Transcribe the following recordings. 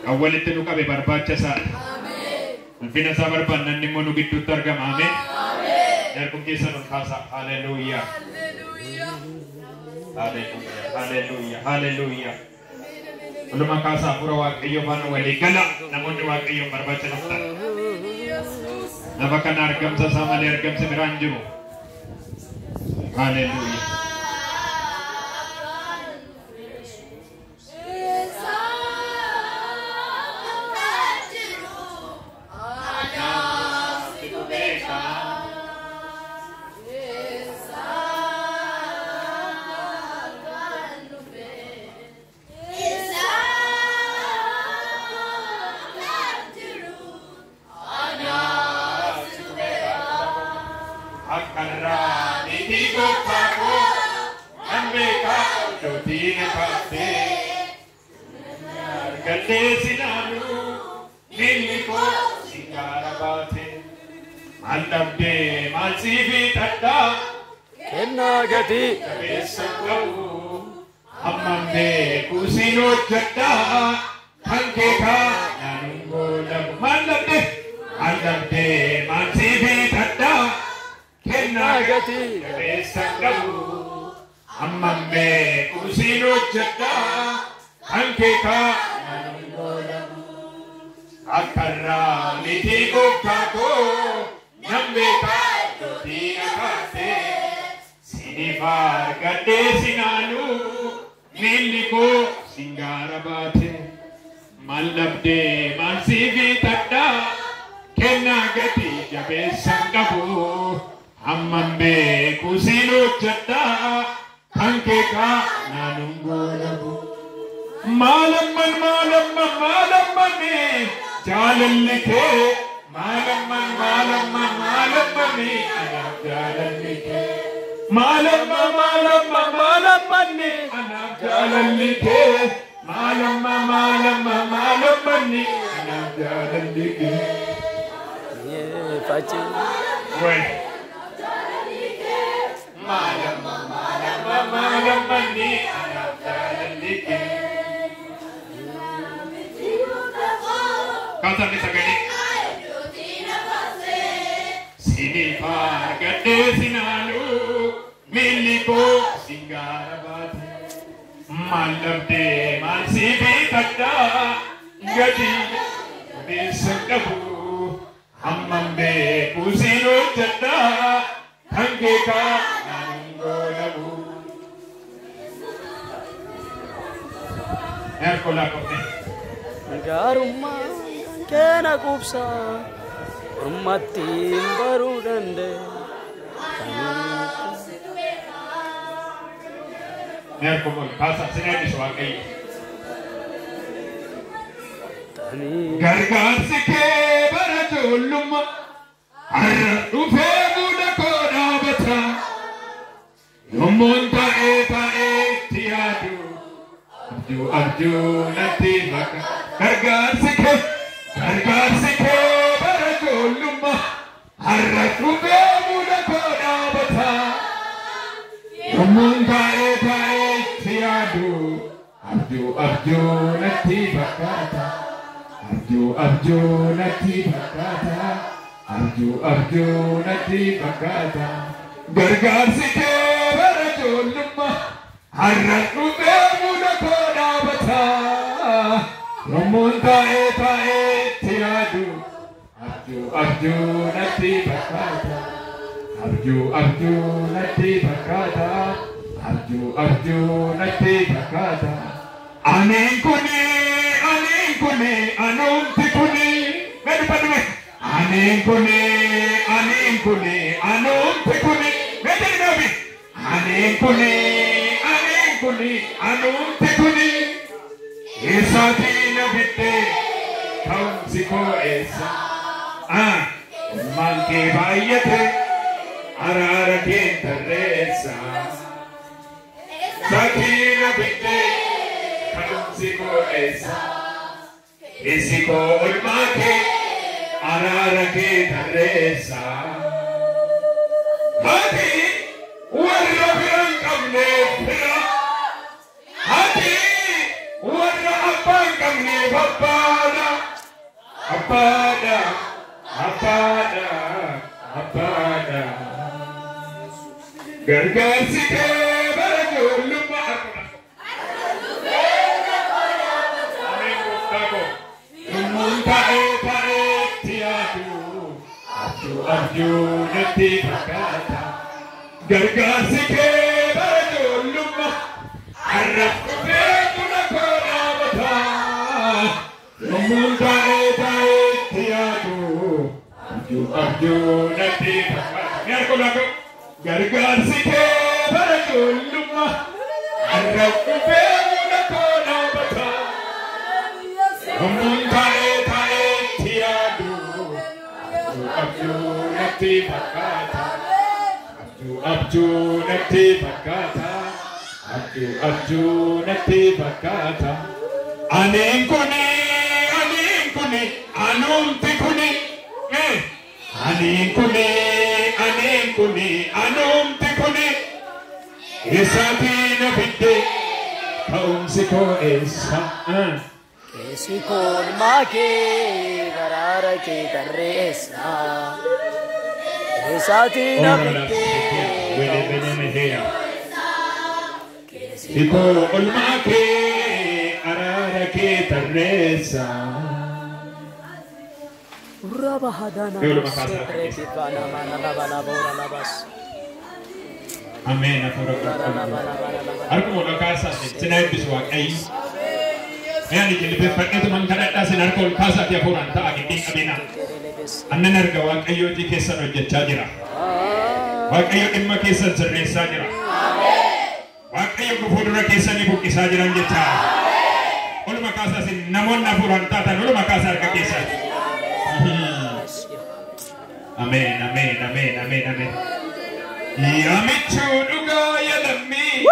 أول التنوكا ببرباد جسال الفينا سابر بانن نمونو جدو ترجم آمين نركم كيسا نخاسا هاليلويا هاليلويا هاليلويا هاليلويا ولما كاسا پورا واقعيو بانو ولي گلا نمون واقعيو برباد جنفتا نفكا ناركم سساما ليركم سمرانجرو هاليلويا Papa gargaarsi kee bara ijoollummaa ameen gooftaa koo lubbuun taa'eetti yaadu abjuu natti fakkaata gargaarsi kee bara ijoollummaa har'a dhufee buna koo dhaabataa lubbuun taa'eetti yaadu abjuu natti fakkaata ni harka laafee gargaarsi kee bara ijoollummaa har'a dhufee buna koo dhaabataa lubbuun taa'eetti yaadu abjuu natti fakkaata abjuu natti fakkaata abjuu natti fakkaata aneen kuni anumti kuni aneen kuni anumti kuni isaatiin fidde ka'umsi koo eessa Esi kon make garara ke tarresa Esati na pitte wele benene hea Iko olmake arara ke tarresa Uraba hadana sepre pipana mana bana bora labas Amen Arko no kasa sinai biswa kai Yani jadi berfakir man kadang sinar kol kasa dia puran tak agin abina. Anda narga wakayo di kesan ojet cajira. Wakayo imma kesan ceresa jira. Wakayo kufudura kesan ibu kisah jiran jeta. Ulu makasa sin namon napuran tata ulu makasa arka kesan. Amen. Ya micu duga ya demi.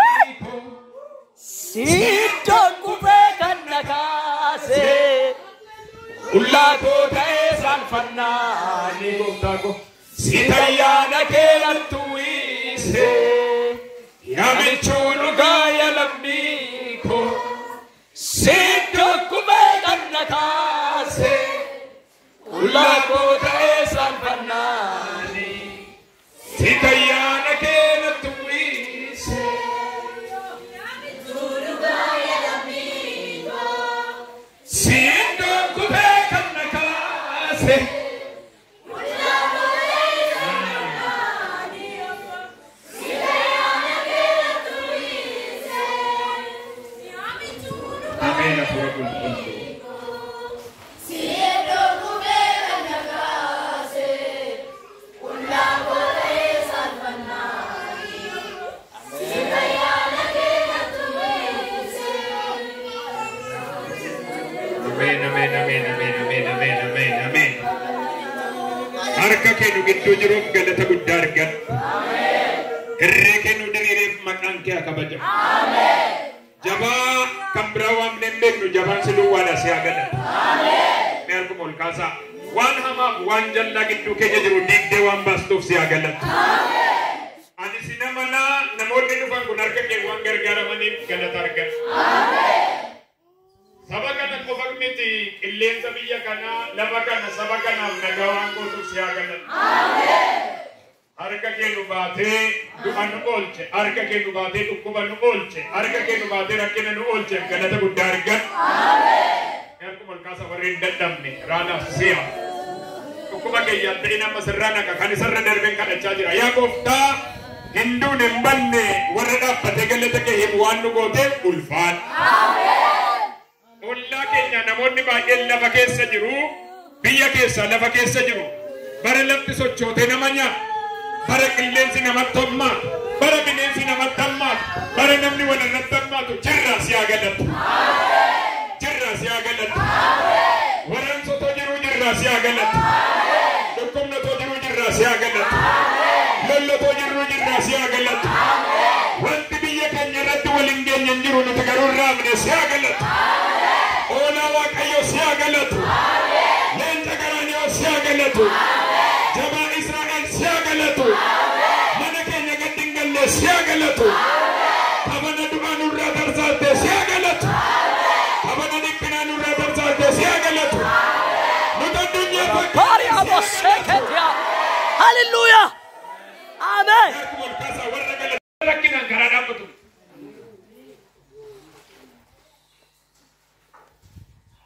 Sito kubekan nakase Ulla ko tae sanfannani goftago sitayana kelatuise yamichunu gaya lambiko sito kubekan nakase Ulla ko tae sanfannani sitayana kelatuise Siendo kubekan nakase Amen apura kulpunto Siendo kubekan nakase Ulla kore sanfannani Sitayana kelatuise Amen. Harka kenu giddu jiruuf galata guddaa argan. Irree kenu diriireef maqaan kee haa kabajamu. Jabaa kan biraa waamne hin beeknu jabaan siluu waadha si haa galatu. Mee harkuma ol kaasaa. Waan hamaaf waan jallaa gidduu keenya jiru diigdee waan baastuuf si haa galatu. Ani si namanaa namoonni dhufan kun harka kee waan gargaaramaniif galata argan. Sabakana kofak miti qilleensa biyya kana lafa kana saba kanaaf nagaa waan gootuuf si haa galatu. Harka kee nu baatee du'a nu oolche, harka kee nu baatee dhukkuba nu oolche, harka kee nu baatee rakkina nu oolche galata guddaa argan. Harkuma ol kaasa warri hin dadhabne raanaaf si'a. Dhukkuba keeyyan ta'in amma sirraa naqa kan isarra darbeen kadhachaa jira. Yaa gooftaa hinduun hin banne warra dhaabbatee galata kee himu waan nu gooteef ulfaadha. Ollaa keenya namoonni baay'een lafa keessa jiru, biyya keessa lafa keessa jiru. Bara lafti sochootee nama nyaata, bara qilleensi namatti hammaatu, bara bineensi namatti hammaatu, bara namni wal irratti hammaatu jirraa si haa galatu. Jirraa si haa galatu. Waransotoo jiru jirraa si haa galatu. Dhukkubnatoo jiru jirraa si haa galatu. Lollatoo jiru jirraa si haa galatu. Wanti biyya keenya irratti wal hin geenye jiru nuti garuu raafne si haa galatu. Ola Waaqayyo si haa galatu. Leenca garaaniyoo si haa galatu. Jabaa Israa'el si haa galatu. Mana keenya gad hin galle si haa galatu. Kabana du'aa nurraa tarsaatte si haa galatu. Kabana dhiphinaa nurraa tarsaatte si haa galatu. Nuti addunyaa Pari abaseketia Hallelujah Amen Harkumol kasa warra gala rakkinaan karaa dhaabbatu.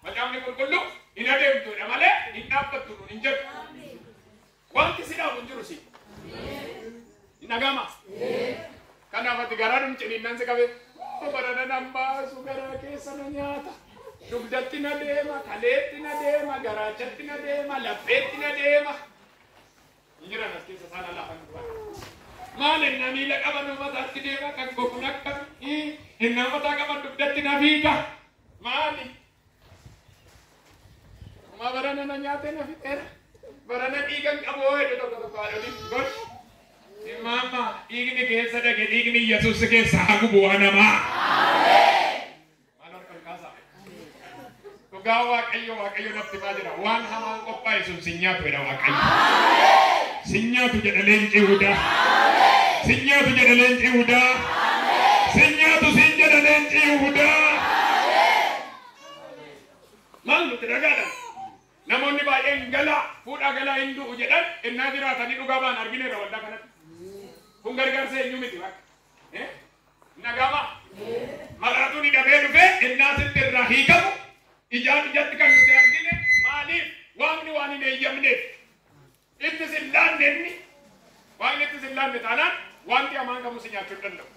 Macaafni qulqulluu hin adeemtudha malee hin dhaabbattu hin jedhu. Wanti si dhaabu hin jiru si. Hin dhagama. Kanaaf ati garaa dhum ciniinnan si qabee barana nan baasu garaa keessa na nyaata. Dugdatti na deema, kaleetti na deema, garaachatti na deema, lapheetti na deema. Injiran as keessa sana laafan dubbata. Maal inni miila qaban mataatti deema kan goguun akka inni mataa qaban dugdatti na fiiga. Maali? Ma barana na nyaate na fixeera. Barana dhiigan qaboo heddu tokko tokko haadholiin gosh. Mama dhiigni keessa dhage dhiigni Yesuus keessa haa gubu waa namaa. Maal harkaan kaasaa? Dhugaa Waaqayyo natti maa jira waan hamaan qophaa'e sun si nyaatu jedha Waaqayyo. Si nyaatu jedha leenci Yihuudaa. Si nyaatu jedha leenci Yihuudaa. Si nyaatu siin jedha leenci Yihuudaa. Maal nuti dhagaadhaan? Namoonni baay'een galaa fuudhaa galaa hin du'u jedhan innaa jiraatanii dhugaa ba'an argineerra waldaa kanatti. Kun gargaarsa eenyu miti bakka. Nagama. Maraatuun hidhamee dhufee innaa sitti irraa hiikamu ijatti kan nuti argine maaliif waaqni waan hin eeyyamneef. Itti sin laanne inni waaqni itti sin laanne taanaan wanti hamaan qabu si nyaachuu hin danda'u.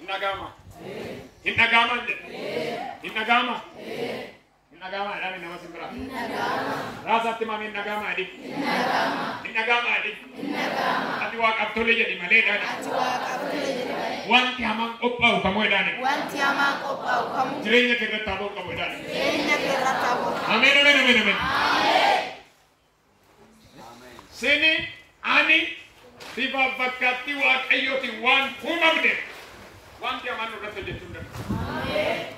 Nagama. Hin dhagaamaan jedhe. Hin dhagaama. Nagama ada nama simbra. Rasa timam nagama adi. Nagama adi. Ati wakaf tole jadi malay dani. Wanti hamang opau kamu dani. Wanti hamang opau kamu. Jirenya kira tabur kamu dani. Jirenya kira tabur. Amin amin amin amin. Sini ani tiba bakati Waaqayyo ti wan humamde. Wanti hamang udah terjadi. Amin.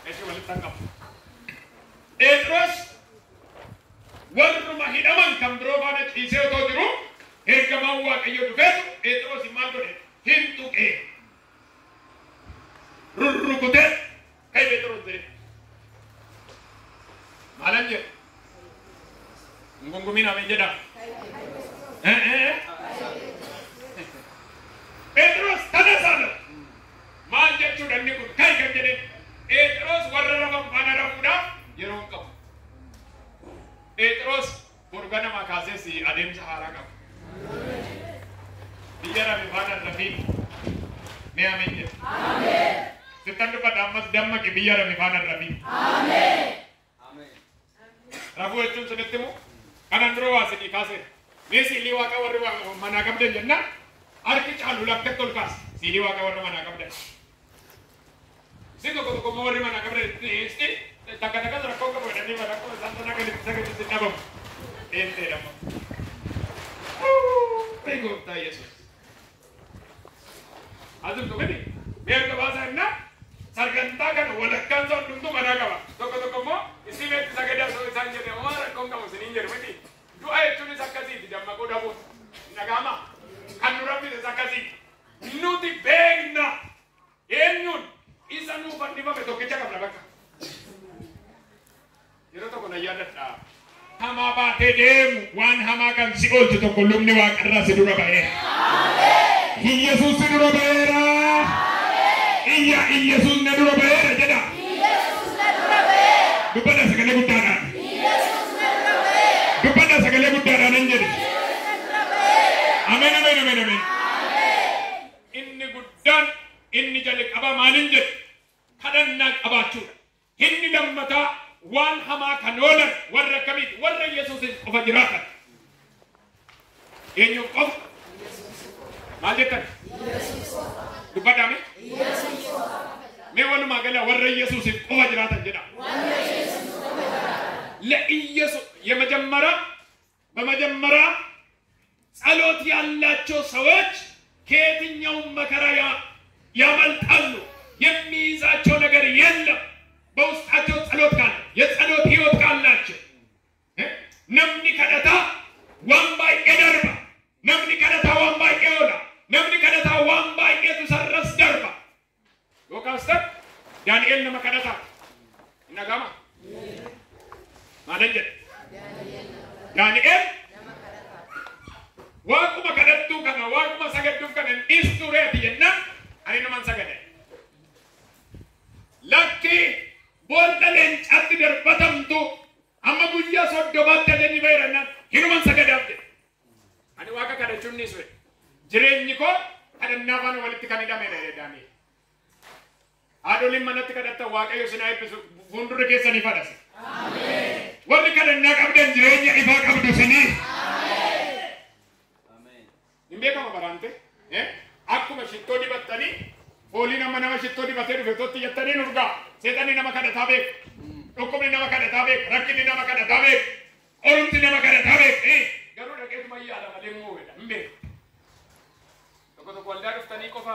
Esi wali tangkap. Terus warra hidaman kan berubah ciise otoo jiru ergamaan Waaqayyo dhufeetu Phexros maal godhe hin tuqe rurrukute ka'e Phexros jedhe maalan jedhe ngungumin amin jedha Phexros tana sana maal jechuudha inni kun ka'e kan jedhe Phexros warra rafan faana rafuudhaaf yeroo qabu. Phexros burgana makaasee si adeemsa haaraa qabu. Biyya rafi faana rafiin ni amin jedhe. Ameen. Sittan dubbata ammas dammaqi biyya rafi faana rafiin. Ameen. Rafuu jechuun sunitti immoo kanan dura waa sidii kaasee. Mee siilii waaqa warri manaa qabdan jennaan harki caalu laftatti ol kaase siilii waaqa warri manaa qabdan. Siko koko warri manaa qabdan takka rakkoo qabu jedhanii rakkoo santana galitti sagatti dhabamu. Eentee dhabamu. Gooftaa Yesuus. Asum tokkotti beerka baasaa innaa sargantaa kana walakkaan isaa hundumtuu manaa qaba. Tokko immoo isin eetti sagadaa soo isaan jedhe homaa rakkoon qabu isiniin jedhu miti. Du'a jechuunis akkasiiti dammaquu dhabuun. Nagaama kan nu rabbises akkasiiti. Nuti beekna eenyuun isa nuuf fannifame tokkicha qabna bakka. Yeroo tokko na yaadadha. Hamaa baatee deemu waan hamaa kan si oolchu tokko lubni waaqarraa si dura ba'eera. Yesuus si dura ba'eera. Yesuus na dura ba'eera jedha. Dubbadha sagalee guddaadhaan. Dubbadha sagalee guddaadhaan hin jedhe. Ameen ameen ameen ameen. Inni guddaan inni jalqabaa maalin jedhe kadhannaa qabaachuudha. Inni lammataa waan hamaa kan oolan warra kamiiti warra Yesuusin qofa jiraatan. Eenyuun qofa? Maal jettan? Dubbadhaame? Mee walumaa gala warra Yesuusin qofa jiraatan jedha. ለኢየሱስ በመጀመሪያ ጸሎት ያላቸው ሰዎች ከየትኛውም መከራ ያመልጣሉ። የሚይዛቸው ነገር የለም። በውስጣቸው ጸሎት ካለ የጸሎት ህይወት ካላቸው namni kadhata waan baay'ee darba. Namni kadhata waan baay'ee oola. Namni kadhata waan baay'eetu sarras darba. Yookaan Daani'el nama kadhata. Hin dhaga'ama? Maalan jedhe? Daani'el Waaquma kadhattuu kana waaquma sagadduuf kana istureeti jenna ani naman sagade. Lakki boolla leencaatti darbatamtu amma guyyaa soddomaatti adeemi bayiranna hinuman sagadaafte. Ani waaqa kadhachuun ni sure. Jireenyi koo kadhannaa faana walitti kan hidhamee dheedaanii. Haadholiin manatti kadhatta waaqayyo sinaa eebbisu fuuldura keessanii fadhase. Ameen. Warri kadhannaa qabdan jireenya ifaa qabdu sinii. Ameen. Hin beekama baraante. Akkuma shittoo dibattanii foolii nama shittoo dibatee dhufe totti jettanii nurgaa. Seexanni nama kadhataa beek. Dhukkubni nama kadhataa beek. Rakkinni nama kadhataa beek. Oromti nama kadhataa beek. Garuu dhaqeetuma yaada malee muuwedha. Hin beeku. Tokko waldaa dhuftanii qofa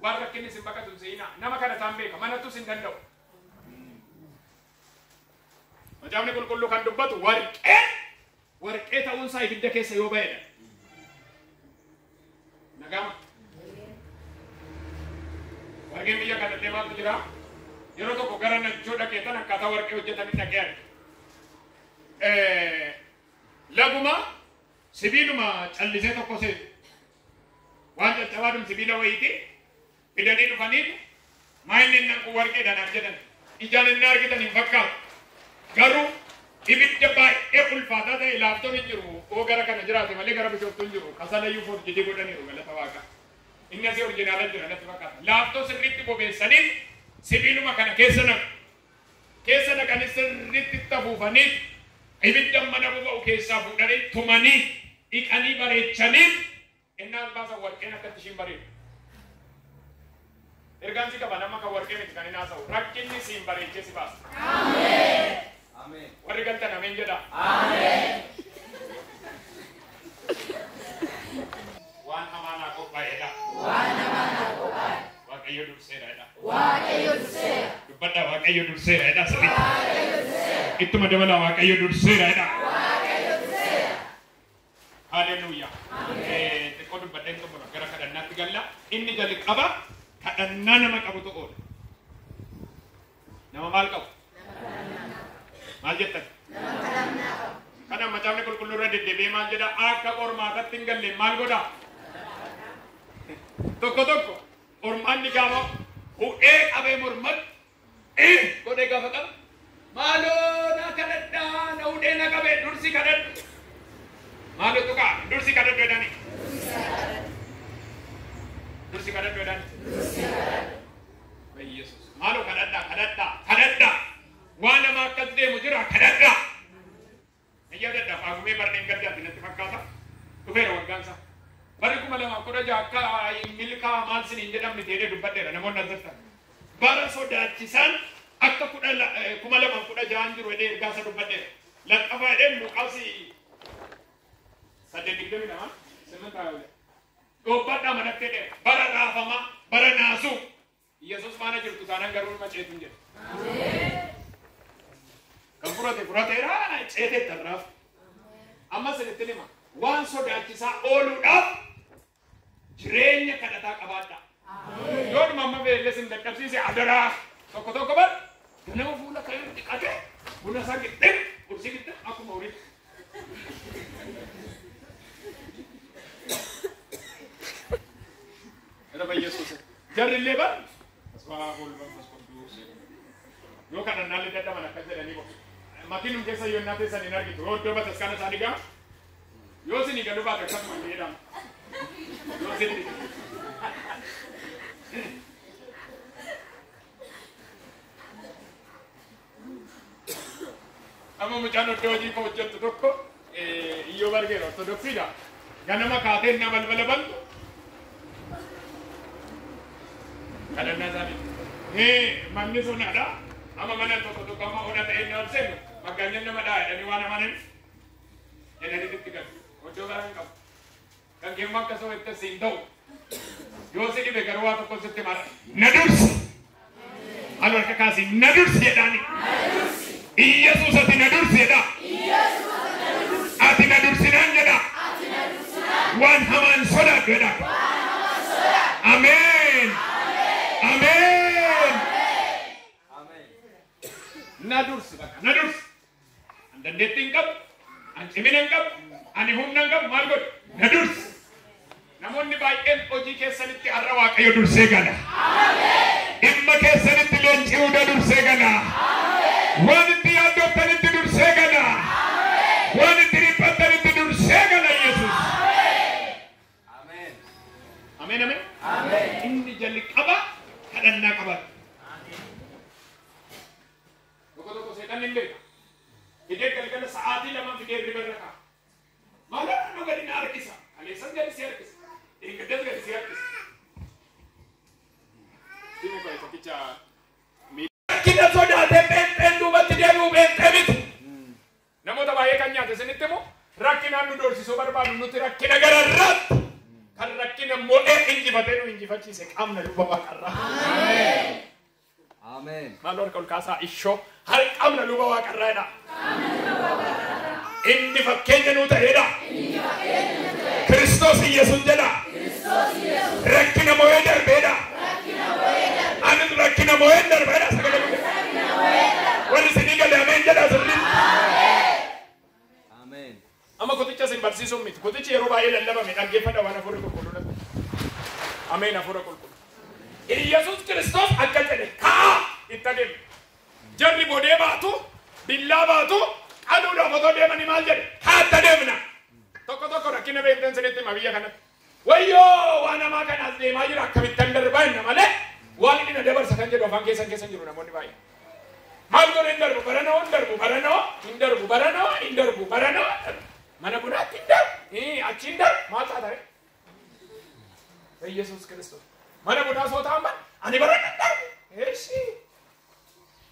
waan rakkinni sin bakka tunsiina nama kadhataan beeka manattu sin danda'u. Macaafni qulqulluu kan dubbatu warqee ta'uunsaa ibidda keessa yoo ba'edha. Nagama. Warqeen biyya kanatti maaltu jira? Yeroo tokko gara nachoo dhaqee tan akkaataa warqee hojjetanii dhaqee arge. Laguma sibiiluma callisee tokko seetu. Waan caccabaa sibiila wayiiti fidanii dhufaniitu maayinni nan kun warqeedhaan jedhan ijaan inni argitan hin fakkaatu. Garuu ibidda baay'ee ulfaataa ta'e laaftoon hin jiru oo gara kana jiraate malee gara bishooftuu hin jiru kasalayyuu forjidii godhaniiru galata waaqa. Inni asii orjinaalan jira natti fakkaata. Laaftoo sirriitti bobeessanii sibiiluma kana keessa naqanii sirriitti itti afuufanii ibidda mana boba'u keessaa fuudhanii tumanii dhiqanii bareechanii innaan baasan warqeen akkatti ishiin bareedu. Ergaan si qaba nama kan warqeen itti kan hin haasa'u rakkinni siin bareechee si baasa. Ameen. Ameen. Warri galtan ameen jedha. Ameen. Waan hamaanaa qophaa'edha. Waan hamaanaa qophaa'e. Waaqayyo durseedha. Waaqayyo durseera. Dubbadhaa Waaqayyo durseedha sirriitti. Waaqayyo durseera. Ittuma dabalaa Waaqayyo durseedha. Waaqayyo durseera. Haleluuyaa. Ameen. Xiqqoo dubbadheen xumura gara kadhannaatti galla. Inni jalqaba kadhannaa nama qabutu oola. Nama maal qabu? Maal jettan? Nama kadhannaa qabu. Kana macaafni qulqulluu irra deddeebi'ee maal jedha? Akka qormaatatti hin galle maal godha? Tokko ormaanni gaafa hudhee qabee mormatti godhee gaafa qaba. Maaloo na kadhadhaa na hudhee na qabee dursi kadhadhu. Maaloo tuqaa dursi kadhadhu jedhani. Dursi kadhadhu jedhani. Yesus. Maaloo kadhadhaa. Waan nama akkas deemu jira kadhadhaa. Ayyaa daddaa faagumee barneen gaddaatti natti fakkaata. Dhufeera waggaansa. Bari 2016 akka milkaa maal siniin jedhamni jedhee dubbadheera namoonni asirtan. Bara sodaachisaan akka 2016 jiru jedhee ergaasa dubbadheera. Laqqafaa jedhee Luqaasi 8:22 8 Dhobbadhaa madattee dheera. Bara raafamaa, bara naasuu. Yesus maana jirtu taanaan garuu maceetuun jedhe. Kan furateera ceetee tarraaf. Amma sinitti hima waan sodaachisaa ooluudhaaf jireenya kadhataa qabaadha. Yoon mamma beellee sin dadhabsiise adaraa tokko bar nama fuula ka'ee dhiqate buna isaa qixxee qursii qixxee akkuma horii. Era Yesus. Jarrillee bar asbaabul manfas qudus. Yoo kadhannaallee dadhaban akkas jedhanii boqu. Makiinum keessa yoo naatee san hin argitu yoo iddoo bataskaana isaanii gama yoo sinii gadu baate akkasuma hin jedhamu. Yoo sinii amma mucaan iddoo hojii koo hojjettu tokko iyyoo bargeera ortodoksiidha. Ganama kaatee na balbala bantu kadhannaa isaanii. Manni sunadha. Amma mana tokko amma ona ta'ee na seenu. Magaalli nama jedhanii waan amanan jedhanii itti galu. Iddoo garaa hin qabu. Kan keemmoo akkasuma itti siin ta'u. Yoo si dhibe garuu waa tokko sitti mara. Na dursi. Maal harka kaasi na dursi jedhaani. Yesus ati na dursi jedha. Ati na dursinaan jedha. Waan hamaan sodaadhu jedha. Ameen. Ameen. Na dursi bakka na dursi. Dandeettii hin qabu, an cimina hin qabu, ani humna hin qabu maal godhu na dursi. namoonni baay'een hojii keessanitti har'a Waaqayyo dursee gala. Dhimma keessanitti leencii hunda dursee gala. Waan itti yaaddooftanitti dursee gala. Waan itti dhiphattanitti dursee gala Yesuus. Ameen ameen. Inni jalqaba kadhannaa qaba. Tokko seetan hin beeka. Hidee galgala sa'aatii lama fidee ribarra ka'a. Maala nu gadi na harkisa. Aleessan gadi si harkisa. Gaddas gadi si harkisa. Sini koo tokkicha miidhagina sodaatee pheenpheen duubatti deebi'u pheenphee miti. Namoota baay'ee kan nyaate isinitti immoo rakkinaan nu doorsisuu barbaadu nuti rakkina gararraatti. Kan rakkina mo'ee injifatee nu injifachiise qaamna luba waaqarraa. Ameen. Maal harka ol kaasaa ishoo har qaamna luba waaqarraa jedha. Inni fakkeenya nuu ta'eedha. Kiristoos Yesuus jedha. Rakkina mo'ee darbeedha. Anis rakkina mo'ee darbeedha. Wanni isinii galee ameen jedha sirrii. Amma koticha sin barsiisuun miti. Kotichi yeroo baay'ee lallabame dhaggeeffadha waan hafuura qulqulluudha. Ameen hafuura qulqullu. Yesuus Kiristoos akka jedhe kaa itti adeeme. Jarri bodee baatu, billaa baatu, qaduudhaaf otoo deemanii maal jedhe kaa itti adeemna. Tokko rakkina beektan sirriitti hima biyya kanatti. Wayyoo waan namaa kanaas deemaa jira akkamittan darbaa hinna malee waan inni na dabarsa kan jedhu afaan keessan jiru namoonni baay'ee. Maal godhe hin darbu baranoo hin darbu baranoo hin darbu baranoo hin darbu baranoo. Mana bunaatti hin darbu achi hin darbu maal ta'a ta'e. Yesuus Kiristoos mana bunaa soo ta'an bara ani bara hin darbu. Eeshi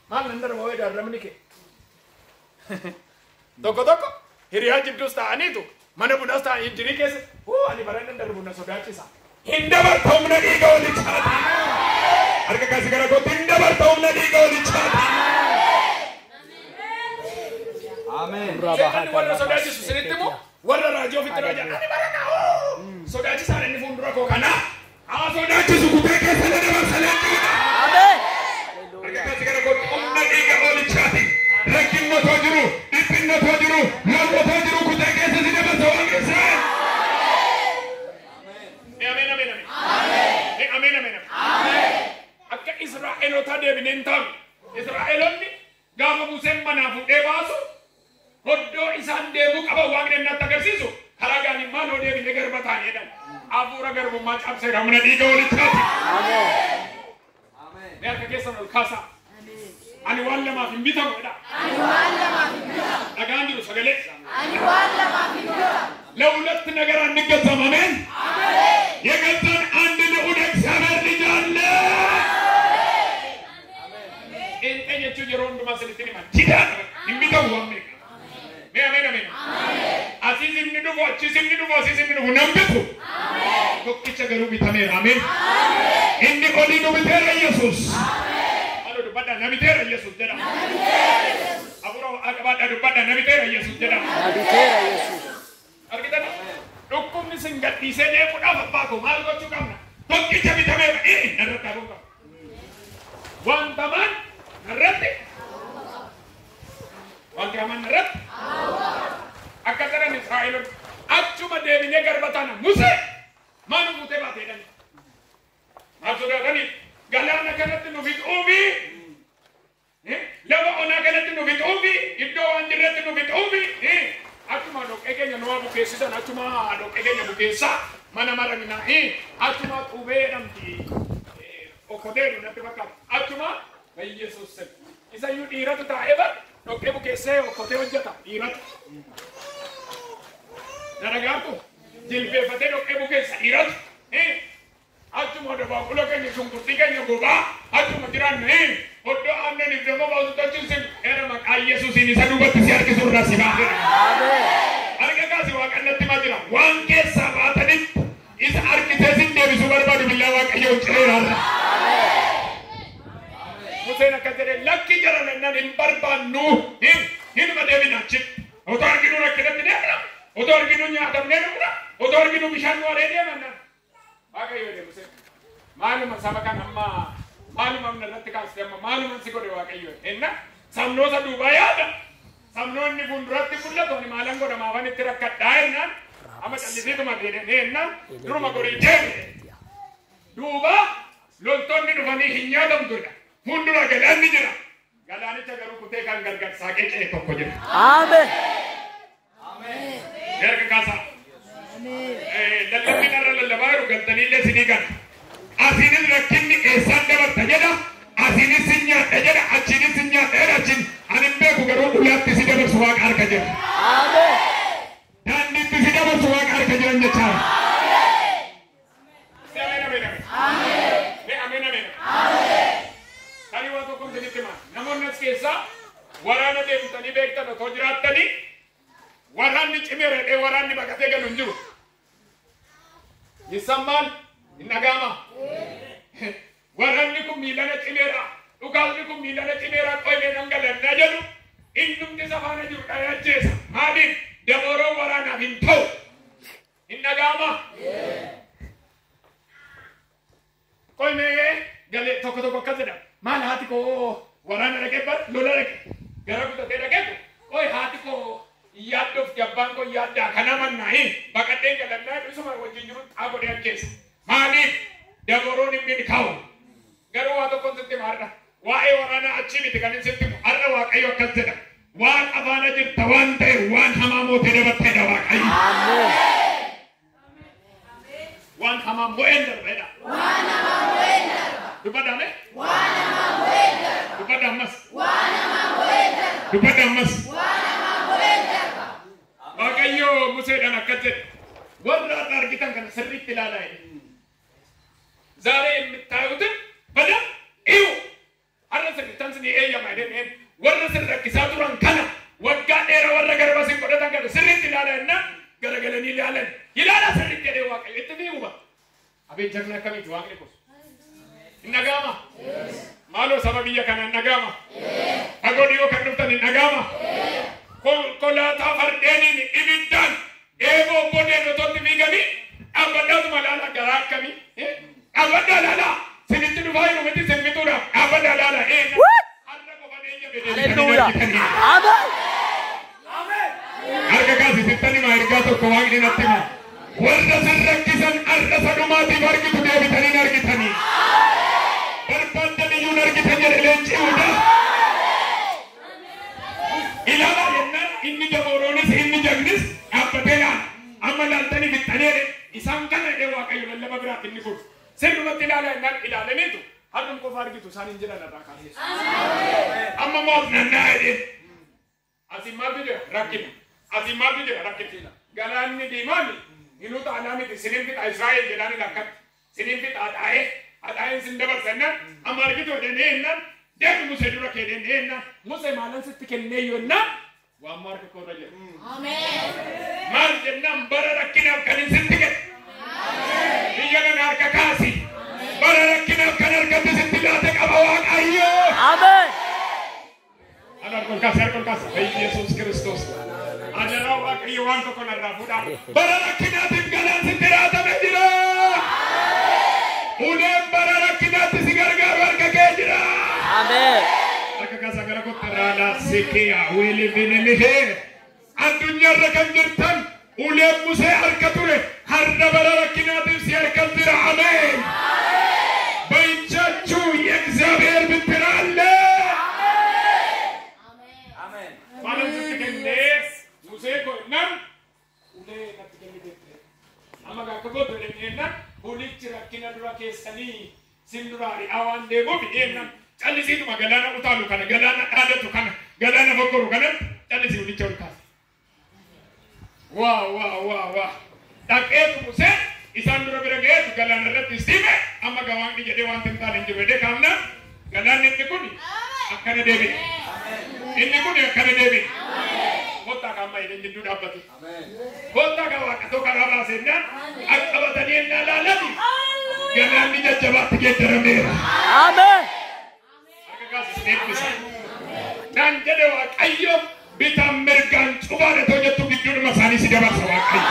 maal nan darbu wayi darramni kee. Tokko hiriyaa jidduus ta'aniitu mana bunaas ta'an injirii keessa ani bara hin darbu na sodaachisa. Hin dabarta humna dhiiga walichaati. Harka kaasi gara kootti hin dabarta humna dhiiga walichaati. Amen. Seetan warra sodaachisu sinitti immoo warra raajii ofitti raajaa ani bara na'oo sodaachisaan inni fuuldura koo kanaa haa sodaachisu kutee keessa na dabarsa leenjiidha. Amen. Harka kaasi gara kootti humna dhiiga walichaati. Rakkinnotoo jiru, dhiphinnotoo jiru, loltotoo jiru kutee keessa si dabarsa waan keessaa. Amen. Akka Israa'eloota deebineen taa'u. Israa'eloonni gaafa Museen manaa fuudhee baasu hoddoo isaan deebuu qaban waaqni natti agarsiisu karaa gaanii maaloo deebine garba ta'anii jedhan. Hafuura garbummaa cabsee humna dhiiga walichaati. Mee harka keessan ol kaasaa. Ani waan lamaaf hin bitamu jedha. Dhagaan jiru sagalee. ለሁለት ነገር አንገዛም። አሜን። የገዛን አንድ ልዑል እግዚአብሔር ልጅ አለ። እንጠየቹ የሮንዱ ማስልትኒ ማን ኪዳን የሚተው አሜን። አሜን። አሲዝ እንድንዱ አሲዝ እንድንዱ ነምብቱ ቶክቸ ገሩ ቢታሜ አሜን። እንዲ ኦሊኑ ቢተረ ኢየሱስ አሎ ዱባዳ ነቢተረ ኢየሱስ ደራ አቡሮ አቀባዳ ዱባዳ ነቢተረ ኢየሱስ ደራ ነቢተረ ኢየሱስ argitani dhukkubni sin gadhiisee deemuudhaaf abbaa koo maal gochuu qabna tokkicha bitamee narratti hafuun qabna wanta hamaan narratti akka jedhan Israa'eloon achuma deebinee garbataana Musee maanu mutee baateedhani maal sodaataniif galaana kanatti nu fixuufi lafa onaa kanatti nu fixuufi iddoo waan jirretti nu fixuufi Achuma dok egenya noa bukesisan achuma dok egenya bukesa mana marangina achuma ubeedamti okodeeru natti bakka achuma bay Yesuus se isa yu dhiiratu taa'eeba dok bukesee okotee hojjeta dhiiratu daragaatu jilbeeffatee dok bukeessa dhiiratu achuma dabaaqula keenya shunkurtii keenya gobaa achuma jiraanne oddoo aannaniif damma baasu tachuusin era maqaa Yesuusin isa duubatti si harkisu irraa si baafedha. Harka kaasi waaqannatti maa jira waan keessaa baatanitti isa harkisee sin deebisuu barbaadu billaa waaqayyoo cireeraarra. Museen akka jedhe lakki jara nannaan hin barbaannu hinuma deebina achitti otoo arginu rakkinatti deemna otoo arginu nyaatamnee dhugna otoo arginu bishaan nu waree deemanna. Waaqayyoo jedhe Museen maaluma saba kan amma maaluma narratti kaasite amma maaluma si godhe waaqayyo enna samnoota duubaa yaada samnoonni fuulduratti mul'atu ani maalan godhamaafan itti rakkadhaa jennaan amma callisituma deemna duruma gorii deemne duuba loltoonni dhufanii hin nyaatamtudha fuuldura galaanni jira galaanicha garuu kutee kan gargar saaqee ce'e tokko jira. Ameen. Garga kaasaa. Lallabni narra lallabaa jiru galtanii illee sinii gala. Asiinis rakkinni eessaan dabarta jedha. Asiinis sin nyaadha jedha. Achiinis sin nyaadha jedha. Achiin ani hin beeku garuu dhulaatti si dabarsu waaqa harka jira. Ameen. Daandiitti si dabarsu waaqa harka jiran jechaa. Tani waan tokko isinitti himaa. Namoonni as keessaa waraana deemtanii beektan otoo jiraattanii waraanni cimeeradhee waraanni baqatee galu hin jiru. Yisammaan hin dhaga'ama. Waraanni kun miilana cimeera. Dhugaasni kun miilana cimeera qoylee dhangalannaa jedhu innumti safaana jiru dhayaacheessa. Maaliif dabooroon waraanaaf hin ta'u. Hin dhaga'ama. Qoymee galee tokko tokko akkas jedha. Maal haati koo waraana dhaqee bar lola dhaqe gara kutatee dhaqeetu qoy haati koo yaaddoof jabbaan koo yaaddaa kana mannaahi baqadheen galannaa isuma wajjin jiru xaagodee ajjeessa. Maaliif daboroon hin milkaa'u garuu waa tokko sitti maarra waa'ee waraanaa achii miti kan hin sitti har'a waaqayyo akkas jedha waan afaana jirta waan ta'e waan hamaa mootee dabarteedha waaqayyo. Waan hamaa mo'een darbeedha. Waan hamaa mo'een darba. Dubbadame? Waan hamaa mo'een darba. Dubbadamas? Waan hamaa mo'een darba. Dubbadamas? Waan hamaa mo'een darba. Waaqayyo Museedhaan akkas jedhe warra har'a argitan kana sirriitti ilaalaa jedhe. ዛሬ የምታዩትን በደንብ እዩ har'a sirriittan sinii eeyyama jedheen warra sirrakkisaa turan kana waggaa dheeraa warra garba sin godhatan kana sirriitti ilaalaa jennaan garagalanii ilaalan ilaala sirriitti jedhee waaqayyo itti fiiguma abeen jagna akkamiiti waaqni kun hin dhaga'ama maaloo saba biyya kana hin dhaga'ama fagoo dhiyoo kan dhuftan hin dhaga'ama konkolaataa fardeeniin ibiddaan eeboo bodeen otootti fiiganii dhaabbadhaatuma laala garaa akkamii dhaabbadhaa laala sinitti dhufaa jiru miti simbituudha dhaabbadhaa laala har'a qofan eenye Hallelujah. Amen. harka kaasisittani maa ergaa tokko waaqni natti hima warra san rakkisan har'a sanumaatiif argitu deebitanii argitanii barbaadaniyyuun argitan jedhe leenci'uudha ilaala jennaan inni dabooroonis inni jagnis dhaabbatee laala amma laaltanii fixxanee isaan kana jedhee waaqayyo lallaba biraatti inni kun sirrumatti ilaala jennaan ilaalaniitu har'um qofa argitu isaan hin jiran irraa kaaseessu amma moos nannaa jedheen asiin maaltu jira rakkina asiin maaltu jira rakkina galaanni diimaami hinuu xaanaa miti siniin fixa Israa'el jedhaani lakkatti siniin fixa haxaa'een sin dabarsannaan amma argitu jedhanii jennaan deemi Musee dura kee jennaan Musee maalan sitti kennee yennaan waan maarka koorra jira maal jennaan bara rakkinaaf kan hin sitti kennu biyya kana harka kaasi bara rakkinaaf kan argate sitti laate qaba waaqayyo. Amen. Harkol kaasa Yesuus Kiristoos ajaraa waaqayyo waan tokko narraa fuudhaa bara rakkinaatiif galaan sitti raatame jira uleen bara rakkinaatti si gargaaru harka kee jira. Amen. Harka kaasa gara kottarraa sikiyaa weelii binimihee addunyaarra kan jirtan uleen Musee harka ture har'a bara rakkinaatiif si harka jira. Ameen. በእጃችሁ የእግዚአብሔር ብትር አለ። ማለት ስትገኘ ሙሴ ኮነም ኡሌ ከትገኘ አማጋ ከቦት ወደኔና ሁልች ረኪና ዱራ ከሰኒ ሲንዱራሪ አዋን ደሞ ቢኤና ጨልሲቱ መገላና ኡታሉ ከነ ገላና ዳደቱ ከነ ገላና ፈቆሩ ከነ ጨልሲ ሁልቸው ካስ ዋ ዳቄቱ ሙሴ isaan dura bira geessu galaana irratti siime amma gawaanni jedhee waan timtaan hin jiru jedhee kaamna galaanni inni kun akkana deebi'e inni kun akkana deebi'e kottaa kaamma jedhee jidduu dhaabbatu kottaa gawaaqatoo karaa baasennaan qabatanii ennaa laalani galaanni jajjabaatti geeddarameera. Amen. Akka gaasisni eebbisa naan jedhe waaqayyo bitaan mirgaan cubaadhatoo jettu gidduudhuma isaanii si dabarsa waaqayyo.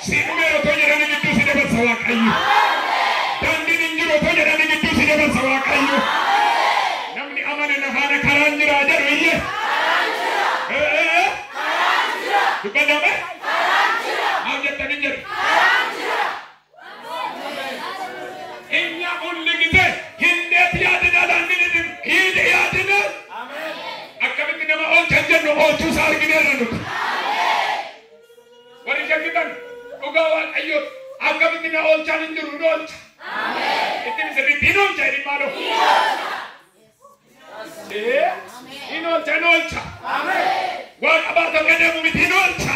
Sinumero to jedhani gidduu si dabarsa waaqayyo. Daandiin hin jiru to jedhani gidduu si dabarsa waaqayyo. Namni amane nafaana karaan jira jedhu iyye. Dubbadame? oolchan jennu oolchuusaa argineerra nuti. Warri shakkitan dhugaa Waaqayyoo akkamitti na oolchaan hin jiru nu oolcha. Ittiin sirriitti hin oolcha jedhi maaloo. Hin oolcha hin oolcha. Waaqa baatoo qadeemu miti hin oolcha.